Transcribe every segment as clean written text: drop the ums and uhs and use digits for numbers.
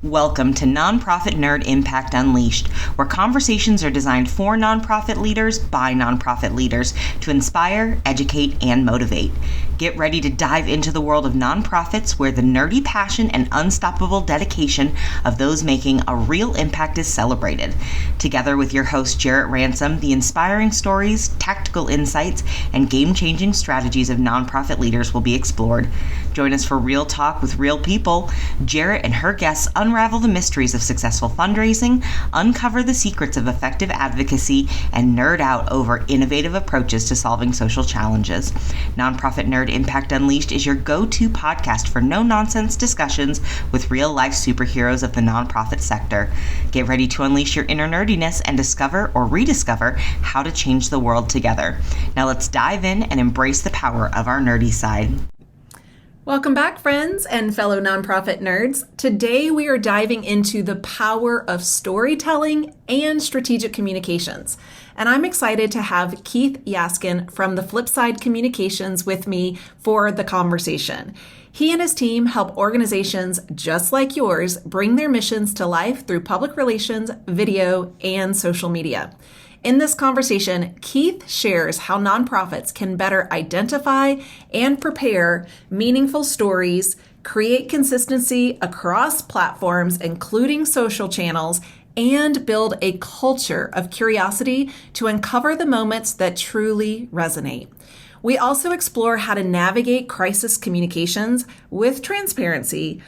Welcome to Nonprofit Nerd Impact Unleashed, where conversations are designed for nonprofit leaders by nonprofit leaders to inspire, educate, and motivate. Get ready to dive into the world of nonprofits where the nerdy passion and unstoppable dedication of those making a real impact is celebrated. Together with your host, Jarrett Ransom, the inspiring stories, tactical insights, and game-changing strategies of nonprofit leaders will be explored. Join us for real talk with real people. Jarrett and her guests unravel the mysteries of successful fundraising, uncover the secrets of effective advocacy, and nerd out over innovative approaches to solving social challenges. Nonprofit Nerd Impact Unleashed is your go-to podcast for no-nonsense discussions with real-life superheroes of the nonprofit sector. Get ready to unleash your inner nerdiness and discover or rediscover how to change the world together. Now let's dive in and embrace the power of our nerdy side. Welcome back, friends and fellow nonprofit nerds. Today we are diving into the power of storytelling and strategic communications. And I'm excited to have Keith Yaskin from the Flipside Communications with me for the conversation. He and his team help organizations just like yours bring their missions to life through public relations, video, and social media. In this conversation, Keith shares how nonprofits can better identify and prepare meaningful stories, create consistency across platforms, including social channels, and build a culture of curiosity to uncover the moments that truly resonate. We also explore how to navigate crisis communications with transparency,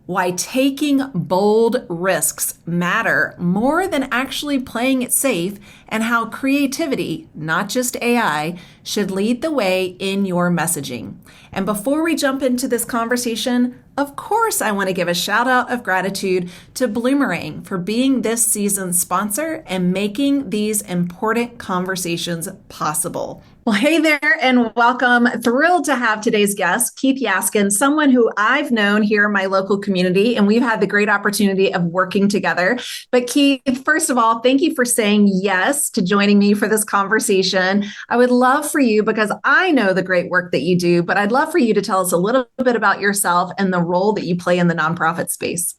why taking bold risks matter more than actually playing it safe, and how creativity, not just AI, should lead the way in your messaging. And before we jump into this conversation, of course, I want to give a shout out of gratitude to Bloomerang for being this season's sponsor and making these important conversations possible. Well, hey there and welcome. Thrilled to have today's guest, Keith Yaskin, someone who I've known here in my local community, and we've had the great opportunity of working together. But Keith, first of all, thank you for saying yes to joining me for this conversation. I would love for you, because I know the great work that you do, but I'd love for you to tell us a little bit about yourself and the role that you play in the nonprofit space.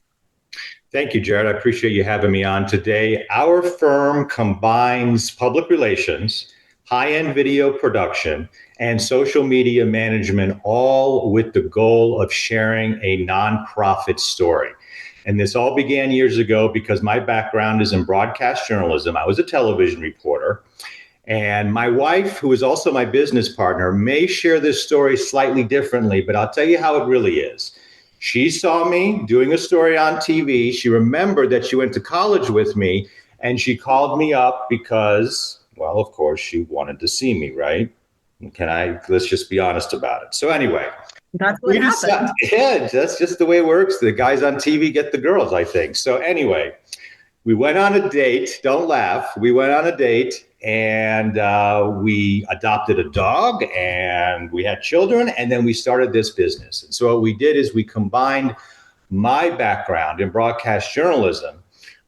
Thank you, Jared. I appreciate you having me on today. Our firm combines public relations, high-end video production, and social media management, all with the goal of sharing a nonprofit story. And this all began years ago because my background is in broadcast journalism. I was a television reporter. And my wife, who is also my business partner, may share this story slightly differently, but I'll tell you how it really is. She saw me doing a story on TV. She remembered that she went to college with me, and she called me up because, well, of course, she wanted to see me, right? Let's just be honest about it. So anyway. That's what happened. Yeah, that's just the way it works. The guys on TV get the girls, I think. So anyway, we went on a date. Don't laugh. We went on a date and we adopted a dog and we had children, and then we started this business. And so what we did is we combined my background in broadcast journalism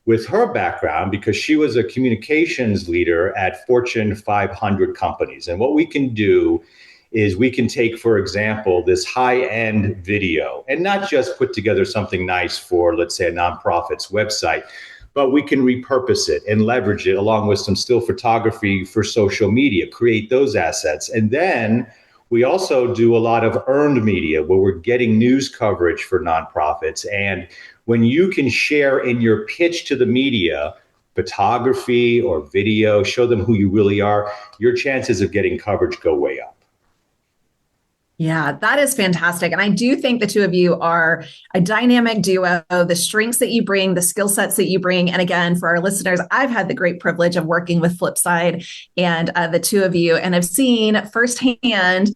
with her background, because she was a communications leader at Fortune 500 companies. And what we can do is we can take, for example, this high-end video and not just put together something nice for, let's say, a nonprofit's website, but we can repurpose it and leverage it along with some still photography for social media, create those assets. And then we also do a lot of earned media where we're getting news coverage for nonprofits. And when you can share in your pitch to the media, photography or video, show them who you really are, your chances of getting coverage go way up. Yeah, that is fantastic. And I do think the two of you are a dynamic duo, the strengths that you bring, the skill sets that you bring. And again, for our listeners, I've had the great privilege of working with Flipside and the two of you, and I've seen firsthand,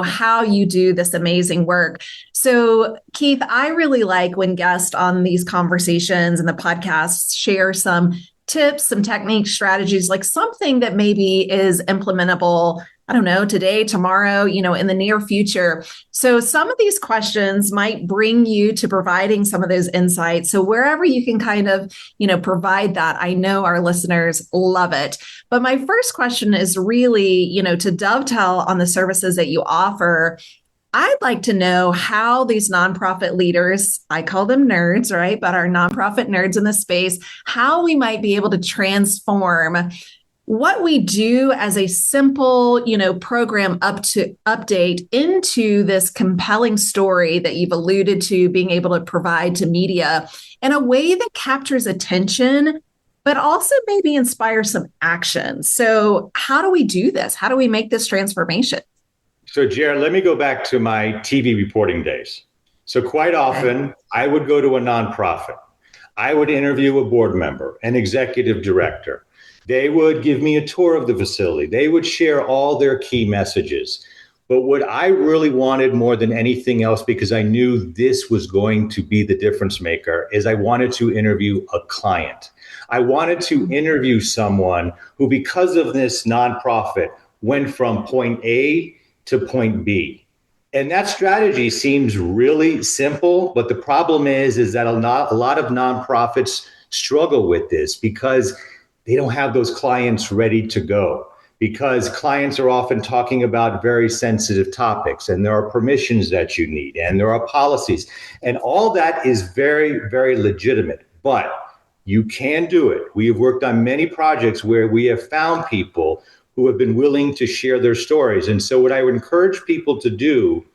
how you do this amazing work. So Keith, I really like when guests on these conversations and the podcasts share some tips, some techniques, strategies, like something that maybe is implementable, I don't know, today, tomorrow, in the near future. So some of these questions might bring you to providing some of those insights. So wherever you can kind of, provide that, I know our listeners love it. But my first question is really, to dovetail on the services that you offer. I'd like to know how these nonprofit leaders, I call them nerds, right? But our nonprofit nerds in the space, how we might be able to transform what we do as a simple, program update into this compelling story that you've alluded to being able to provide to media in a way that captures attention, but also maybe inspire some action. So how do we do this? How do we make this transformation? So, Jared, let me go back to my TV reporting days. So, quite often, I would go to a nonprofit. I would interview a board member, an executive director. They would give me a tour of the facility. They would share all their key messages. But what I really wanted more than anything else, because I knew this was going to be the difference maker, is I wanted to interview a client. I wanted to interview someone who, because of this nonprofit, went from point A to point B. And that strategy seems really simple, but the problem is that a lot of nonprofits struggle with this because they don't have those clients ready to go, because clients are often talking about very sensitive topics, and there are permissions that you need, and there are policies, and all that is very, very legitimate, but you can do it. We have worked on many projects where we have found people who have been willing to share their stories. And so what I would encourage people to do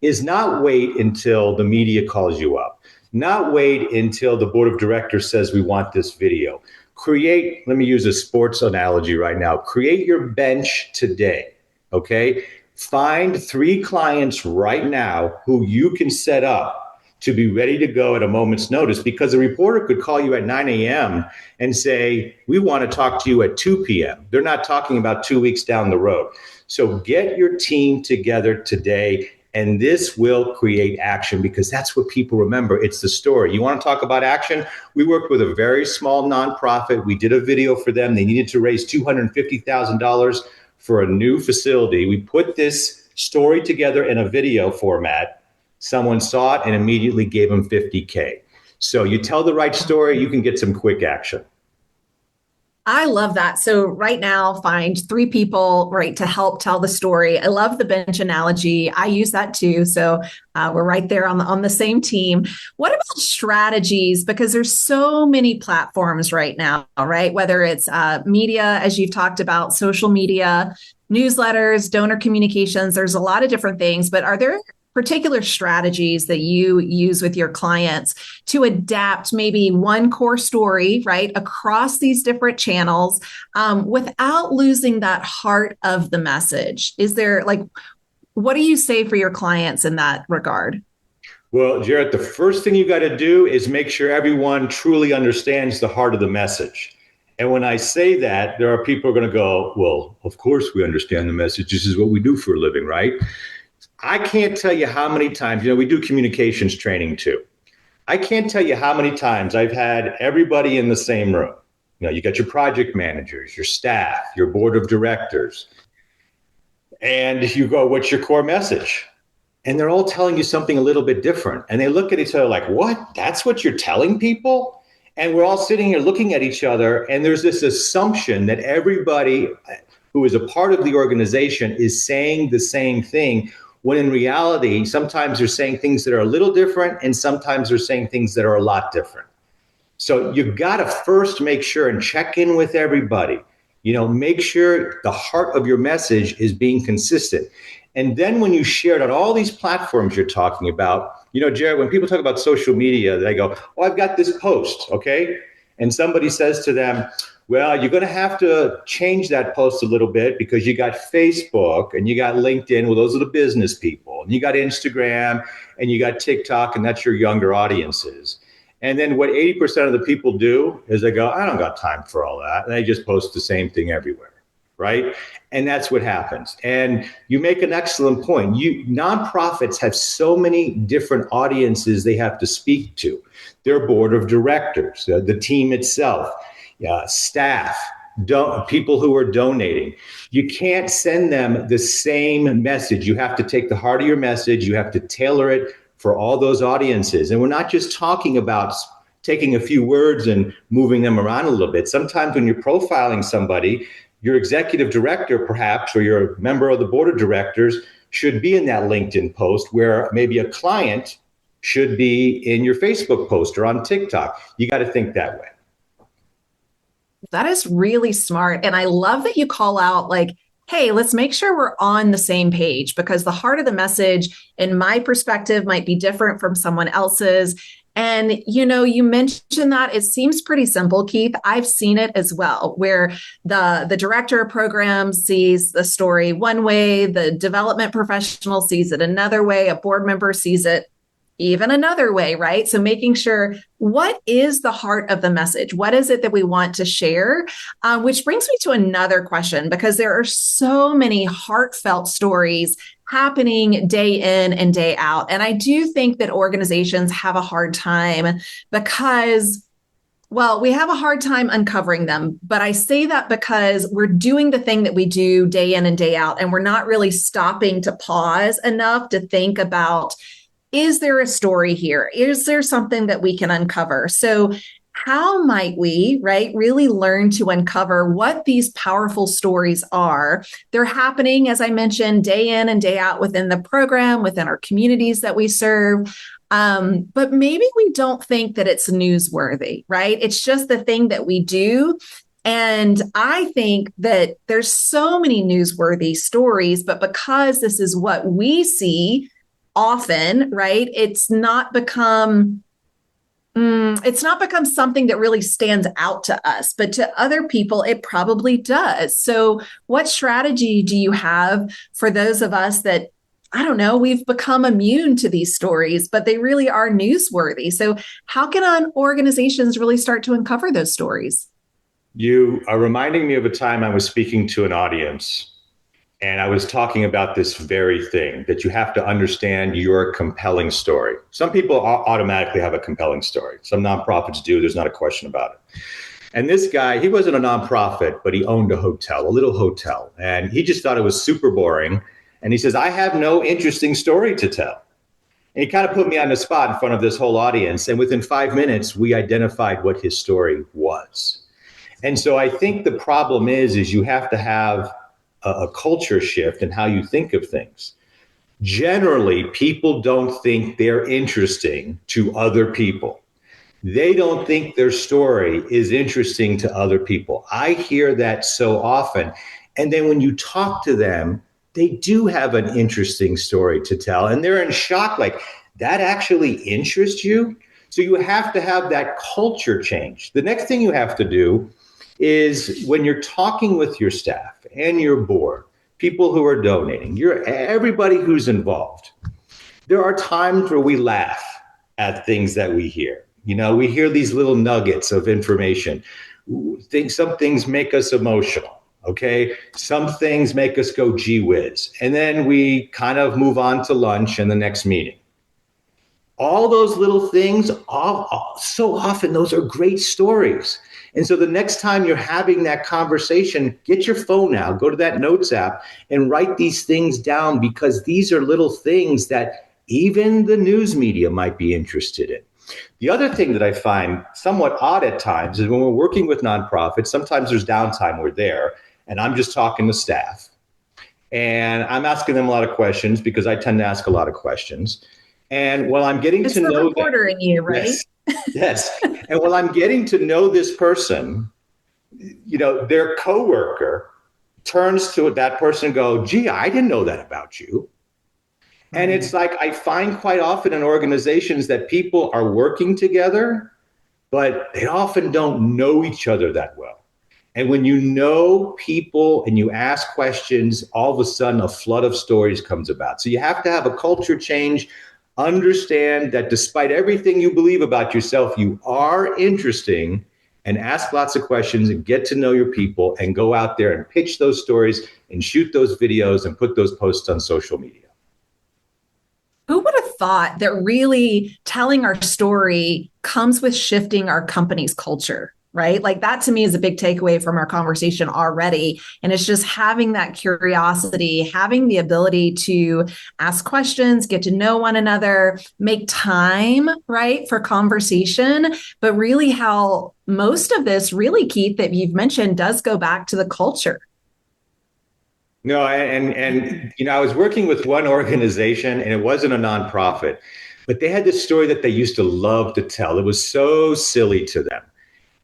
is not wait until the media calls you up, not wait until the board of directors says we want this video. Create, let me use a sports analogy right now, create your bench today, okay? Find 3 clients right now who you can set up to be ready to go at a moment's notice, because a reporter could call you at 9 a.m. and say, we want to talk to you at 2 p.m. They're not talking about 2 weeks down the road. So get your team together today, and this will create action, because that's what people remember. It's the story. You want to talk about action? We worked with a very small nonprofit. We did a video for them. They needed to raise $250,000 for a new facility. We put this story together in a video format. Someone saw it and immediately gave them $50K. So you tell the right story, you can get some quick action. I love that. So right now, find 3 people, right, to help tell the story. I love the bench analogy. I use that too. So we're right there on the same team. What about strategies? Because there's so many platforms right now, right? Whether it's media, as you've talked about, social media, newsletters, donor communications, there's a lot of different things, but are there particular strategies that you use with your clients to adapt maybe one core story, right, across these different channels without losing that heart of the message? Is there, what do you say for your clients in that regard? Well, Jarrett, the first thing you got to do is make sure everyone truly understands the heart of the message. And when I say that, there are people who are going to go, well, of course we understand the message. This is what we do for a living, right? I can't tell you how many times, we do communications training too. I can't tell you how many times I've had everybody in the same room. You got your project managers, your staff, your board of directors, and you go, what's your core message? And they're all telling you something a little bit different. And they look at each other like, what? That's what you're telling people? And we're all sitting here looking at each other, and there's this assumption that everybody who is a part of the organization is saying the same thing, when in reality, sometimes they're saying things that are a little different, and sometimes they're saying things that are a lot different. So you've got to first make sure and check in with everybody. Make sure the heart of your message is being consistent. And then when you share it on all these platforms you're talking about, Jared, when people talk about social media, they go, oh, I've got this post, okay? And somebody says to them, well, you're going to have to change that post a little bit because you got Facebook and you got LinkedIn. Well, those are the business people. And you got Instagram and you got TikTok, and that's your younger audiences. And then what 80% of the people do is they go, I don't got time for all that. And they just post the same thing everywhere, right? And that's what happens. And you make an excellent point. Nonprofits have so many different audiences they have to speak to. Their board of directors, the team itself, staff, people who are donating. You can't send them the same message. You have to take the heart of your message. You have to tailor it for all those audiences. And we're not just talking about taking a few words and moving them around a little bit. Sometimes when you're profiling somebody, your executive director, perhaps, or your member of the board of directors should be in that LinkedIn post, where maybe a client should be in your Facebook post or on TikTok. You got to think that way. That is really smart. And I love that you call out like, hey, let's make sure we're on the same page, because the heart of the message, in my perspective, might be different from someone else's. And, you mentioned that it seems pretty simple, Keith. I've seen it as well, where the director of programs sees the story one way, the development professional sees it another way, a board member sees it even another way, right? So making sure, what is the heart of the message? What is it that we want to share? Which brings me to another question, because there are so many heartfelt stories happening day in and day out. And I do think that organizations have a hard time because, well, we have a hard time uncovering them. But I say that because we're doing the thing that we do day in and day out, and we're not really stopping to pause enough to think about, is there a story here? Is there something that we can uncover? So how might we, right, really learn to uncover what these powerful stories are? They're happening, as I mentioned, day in and day out within the program, within our communities that we serve. But maybe we don't think that it's newsworthy, right? It's just the thing that we do. And I think that there's so many newsworthy stories, but because this is what we see often, right, it's not become something that really stands out to us, but to other people, it probably does. So what strategy do you have for those of us that, I don't know, we've become immune to these stories, but they really are newsworthy? So how can organizations really start to uncover those stories? You are reminding me of a time I was speaking to an audience, and I was talking about this very thing, that you have to understand your compelling story. Some people automatically have a compelling story. Some nonprofits do. There's not a question about it. And this guy, he wasn't a nonprofit, but he owned a hotel, a little hotel. And he just thought it was super boring. And he says, I have no interesting story to tell. And he kind of put me on the spot in front of this whole audience. And within 5 minutes, we identified what his story was. And so I think the problem is you have to have a culture shift in how you think of things. Generally, people don't think they're interesting to other people. They don't think their story is interesting to other people. I hear that so often. And then when you talk to them, they do have an interesting story to tell. And they're in shock, like, that actually interests you? So you have to have that culture change. The next thing you have to do is, when you're talking with your staff and your board, people who are donating, everybody who's involved, there are times where we laugh at things that we hear. We hear these little nuggets of information. Some things make us emotional, okay? Some things make us go, gee whiz. And then we kind of move on to lunch and the next meeting. All those little things, so often, those are great stories. And so the next time you're having that conversation, get your phone out, go to that notes app and write these things down, because these are little things that even the news media might be interested in. The other thing that I find somewhat odd at times is when we're working with nonprofits, sometimes there's downtime, we're there, and I'm just talking to staff. And I'm asking them a lot of questions, because I tend to ask a lot of questions. And while I'm getting to know them, it's the reporter in you, right? Yes. And while I'm getting to know this person, their coworker turns to that person and go, gee, I didn't know that about you. And it's like, I find quite often in organizations that people are working together, but they often don't know each other that well. And when you know people and you ask questions, all of a sudden a flood of stories comes about. So you have to have a culture change. Understand that despite everything you believe about yourself, you are interesting, and ask lots of questions and get to know your people and go out there and pitch those stories and shoot those videos and put those posts on social media. Who would have thought that really telling our story comes with shifting our company's culture, right? Like, that to me is a big takeaway from our conversation already. And it's just having that curiosity, having the ability to ask questions, get to know one another, make time, right, for conversation. But really, how most of this really, Keith, that you've mentioned does go back to the culture. No, I was working with one organization, and it wasn't a nonprofit, but they had this story that they used to love to tell. It was so silly to them.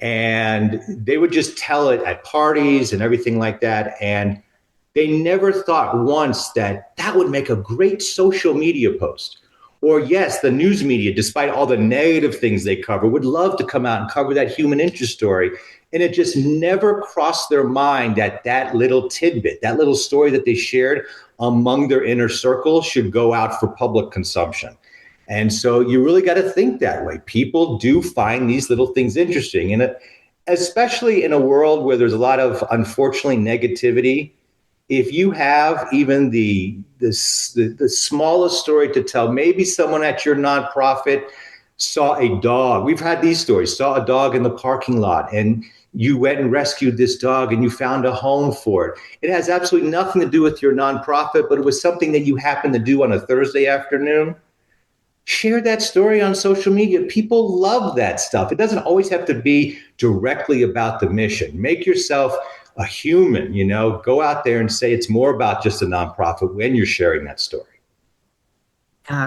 And they would just tell it at parties and everything like that. And they never thought once that that would make a great social media post. Or, yes, the news media, despite all the negative things they cover, would love to come out and cover that human interest story. And it just never crossed their mind that that little tidbit, that little story that they shared among their inner circle should go out for public consumption. And so you really got to think that way. People do find these little things interesting. And especially in a world where there's a lot of, unfortunately, negativity, if you have even the smallest story to tell, maybe someone at your nonprofit saw a dog. We've had these stories, saw a dog in the parking lot, and you went and rescued this dog and you found a home for it. It has absolutely nothing to do with your nonprofit, but it was something that you happened to do on a Thursday afternoon. Share that story on social media. People love that stuff. It doesn't always have to be directly about the mission. Make yourself a human, go out there and say it's more about just a nonprofit when you're sharing that story.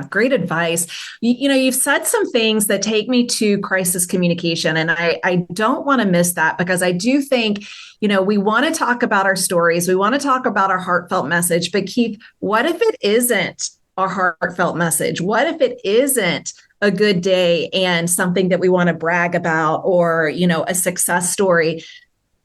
Great advice. You've said some things that take me to crisis communication, and I don't want to miss that, because I do think, we want to talk about our stories. We want to talk about our heartfelt message. But Keith, what if it isn't a heartfelt message? What if it isn't a good day and something that we want to brag about, or, a success story?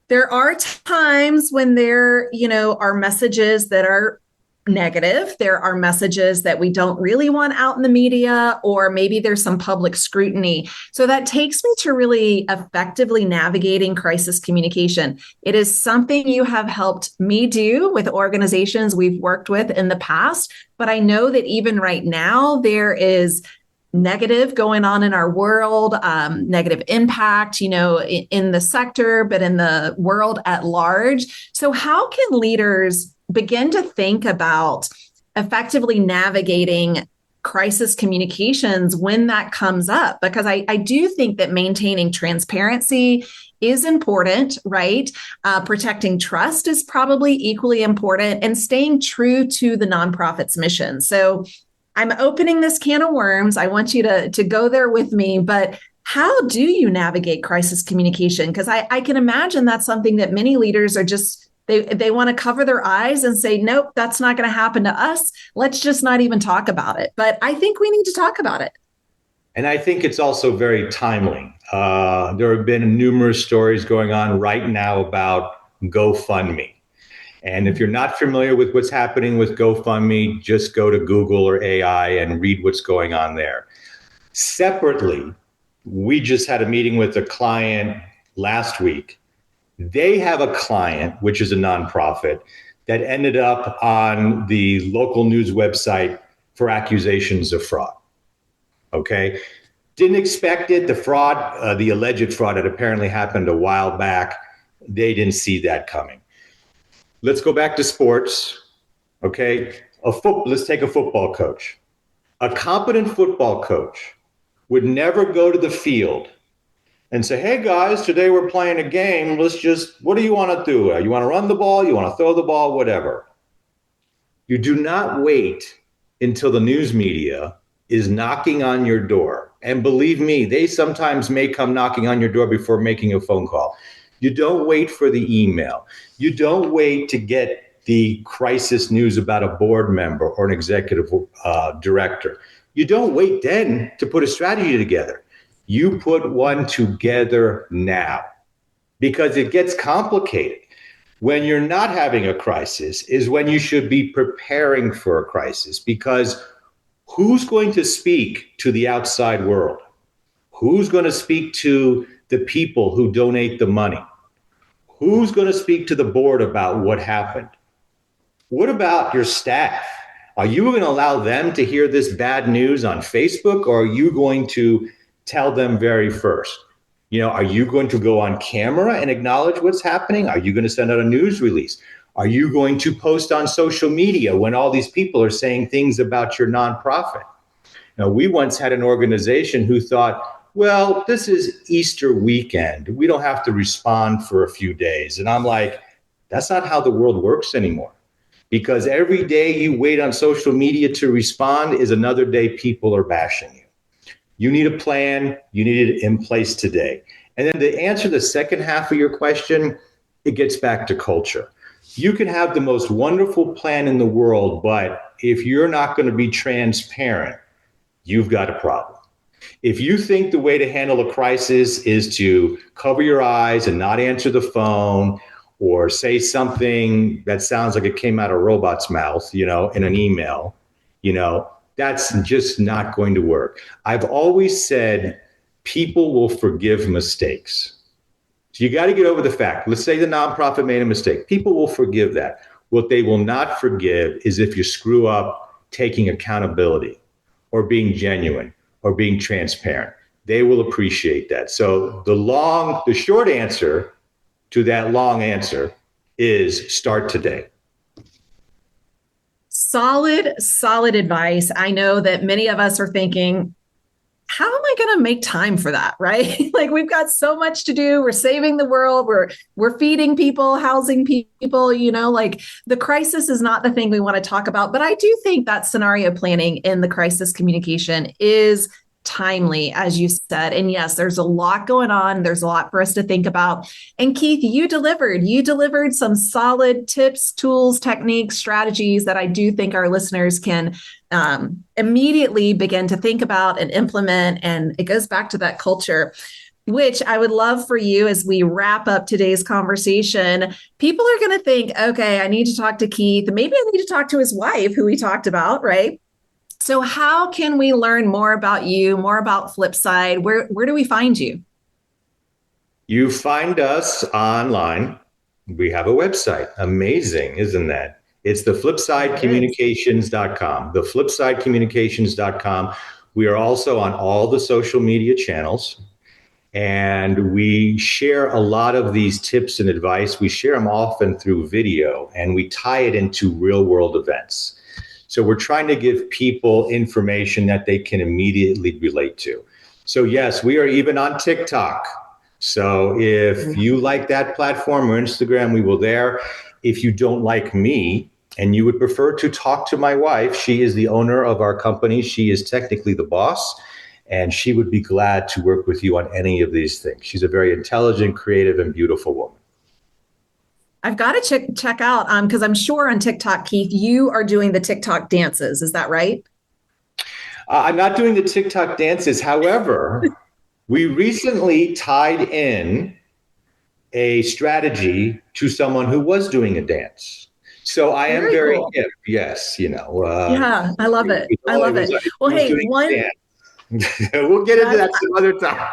There are times when there, are messages that are negative. There are messages that we don't really want out in the media, or maybe there's some public scrutiny. So that takes me to really effectively navigating crisis communication. It is something you have helped me do with organizations we've worked with in the past, but I know that even right now there is negative going on in our world, negative impact, in the sector, but in the world at large. So how can leaders begin to think about effectively navigating crisis communications when that comes up? Because I do think that maintaining transparency is important, right? Protecting trust is probably equally important, and staying true to the nonprofit's mission. So I'm opening this can of worms. I want you to go there with me, but how do you navigate crisis communication? Because I can imagine that's something that many leaders are just, they want to cover their eyes and say, nope, that's not going to happen to us. Let's just not even talk about it. But I think we need to talk about it. And I think it's also very timely. There have been numerous stories going on right now about GoFundMe. And if you're not familiar with what's happening with GoFundMe, just go to Google or AI and read what's going on there. Separately, we just had a meeting with a client last week. They have a client, which is a nonprofit, that ended up on the local news website for accusations of fraud. Okay. Didn't expect it. The fraud, the alleged fraud, had apparently happened a while back. They didn't see that coming. Let's go back to sports. Okay. Let's take a football coach. A competent football coach would never go to the field and say, hey guys, today we're playing a game. What do you want to do? You want to run the ball? You want to throw the ball? Whatever. You do not wait until the news media is knocking on your door. And believe me, they sometimes may come knocking on your door before making a phone call. You don't wait for the email. You don't wait to get the crisis news about a board member or an executive director. You don't wait then to put a strategy together. You put one together now, because it gets complicated. When you're not having a crisis is when you should be preparing for a crisis, because who's going to speak to the outside world? Who's going to speak to the people who donate the money? Who's going to speak to the board about what happened? What about your staff? Are you going to allow them to hear this bad news on Facebook, or are you going to tell them very first? Are you going to go on camera and acknowledge what's happening? Are you going to send out a news release? Are you going to post on social media when all these people are saying things about your nonprofit? Now, we once had an organization who thought, well, this is Easter weekend. We don't have to respond for a few days. And I'm like, that's not how the world works anymore. because every day you wait on social media to respond is another day people are bashing you. You need a plan. You need it in place today. And then to answer the second half of your question, it gets back to culture. You can have the most wonderful plan in the world, but if you're not going to be transparent, you've got a problem. If you think the way to handle a crisis is to cover your eyes and not answer the phone or say something that sounds like it came out of a robot's mouth, in an email, that's just not going to work. I've always said people will forgive mistakes. So you got to get over the fact. Let's say the nonprofit made a mistake. People will forgive that. What they will not forgive is if you screw up taking accountability or being genuine or being transparent. They will appreciate that. So the short answer to that long answer is start today. Solid advice. I know that many of us are thinking, how am I going to make time for that? Right? Like we've got so much to do. We're saving the world. We're feeding people, housing people, like the crisis is not the thing we want to talk about. But I do think that scenario planning in the crisis communication is timely, as you said. And yes, there's a lot going on. There's a lot for us to think about. And Keith, you delivered some solid tips, tools, techniques, strategies that I do think our listeners can immediately begin to think about and implement. And it goes back to that culture, which I would love for you as we wrap up today's conversation. People are going to think, okay, I need to talk to Keith. Maybe I need to talk to his wife, who we talked about, right? So how can we learn more about you, more about Flipside? Where do we find you? You find us online. We have a website. Amazing, isn't that? It's the flipsidecommunications.com. The flipsidecommunications.com. We are also on all the social media channels. And we share a lot of these tips and advice. We share them often through video, and we tie it into real world events. So we're trying to give people information that they can immediately relate to. So yes, we are even on TikTok. So if you like that platform or Instagram, we will there. If you don't like me and you would prefer to talk to my wife, she is the owner of our company. She is technically the boss, and she would be glad to work with you on any of these things. She's a very intelligent, creative, and beautiful woman. I've got to check out, because I'm sure on TikTok, Keith, you are doing the TikTok dances. Is that right? I'm not doing the TikTok dances. However, we recently tied in a strategy to someone who was doing a dance. So I am very cool. hip. Yes, yeah, I love it. I love it. Well, hey, we'll get into that some other time.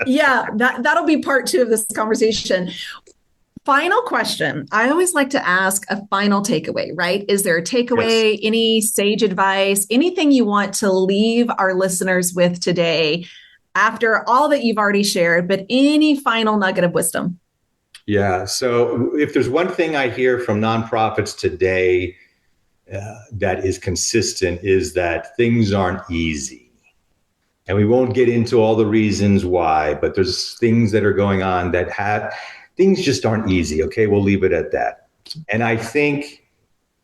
Yeah, that'll be part 2 of this conversation. Final question. I always like to ask a final takeaway, right? Is there a takeaway, yes, any sage advice, anything you want to leave our listeners with today after all that you've already shared, but any final nugget of wisdom? Yeah. So if there's one thing I hear from nonprofits today that is consistent is that things aren't easy. And we won't get into all the reasons why, but there's things that are going on that things just aren't easy. Okay, we'll leave it at that. And I think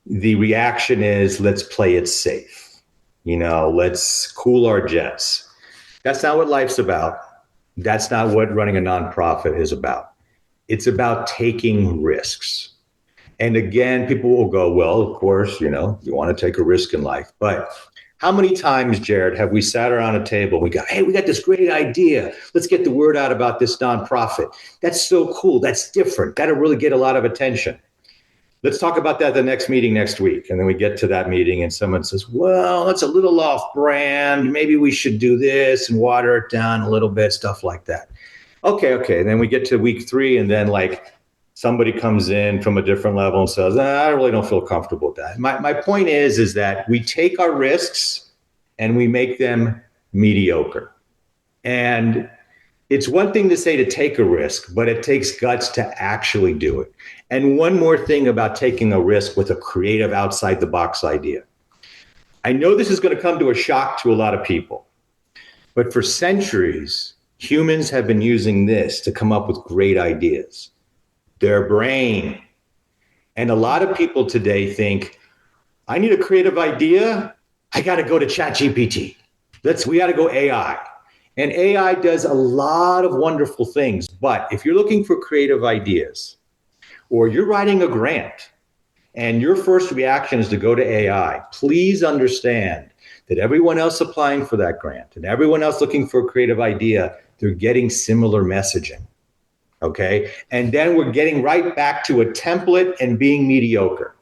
the reaction is, let's play it safe. Let's cool our jets. That's not what life's about. That's not what running a nonprofit is about. It's about taking risks. And again, people will go, well, of course, you want to take a risk in life. But how many times, Jarrett, have we sat around a table? We go, hey, we got this great idea. Let's get the word out about this nonprofit. That's so cool. That's different. That'll really get a lot of attention. Let's talk about that at the next meeting next week. And then we get to that meeting and someone says, well, that's a little off brand. Maybe we should do this and water it down a little bit, stuff like that. Okay. And then we get to week 3 and then somebody comes in from a different level and says, I really don't feel comfortable with that. My point is that we take our risks and we make them mediocre. And it's one thing to say to take a risk, but it takes guts to actually do it. And one more thing about taking a risk with a creative outside the box idea. I know this is going to come to a shock to a lot of people, but for centuries, humans have been using this to come up with great ideas. Their brain. And a lot of people today think, I need a creative idea. I got to go to ChatGPT. We got to go AI. And AI does a lot of wonderful things. But if you're looking for creative ideas or you're writing a grant and your first reaction is to go to AI, please understand that everyone else applying for that grant and everyone else looking for a creative idea, they're getting similar messaging. Okay. And then we're getting right back to a template and being mediocre.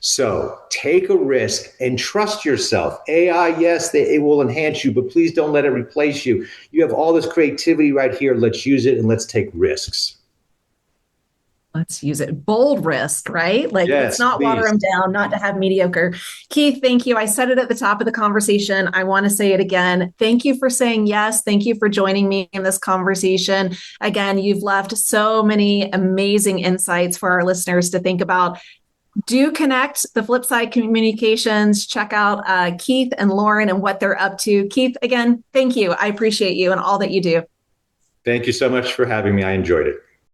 So take a risk and trust yourself. AI, yes, it will enhance you, but please don't let it replace you. You have all this creativity right here. Let's use it and let's take risks. Let's use it. Bold risk, right? Like, yes, let's not please. water them down, not to have mediocre. Keith, thank you. I said it at the top of the conversation. I want to say it again. Thank you for saying yes. Thank you for joining me in this conversation. Again, you've left so many amazing insights for our listeners to think about. Do connect the Flipside Communications. Check out Keith and Lauren and what they're up to. Keith, again, thank you. I appreciate you and all that you do. Thank you so much for having me. I enjoyed it.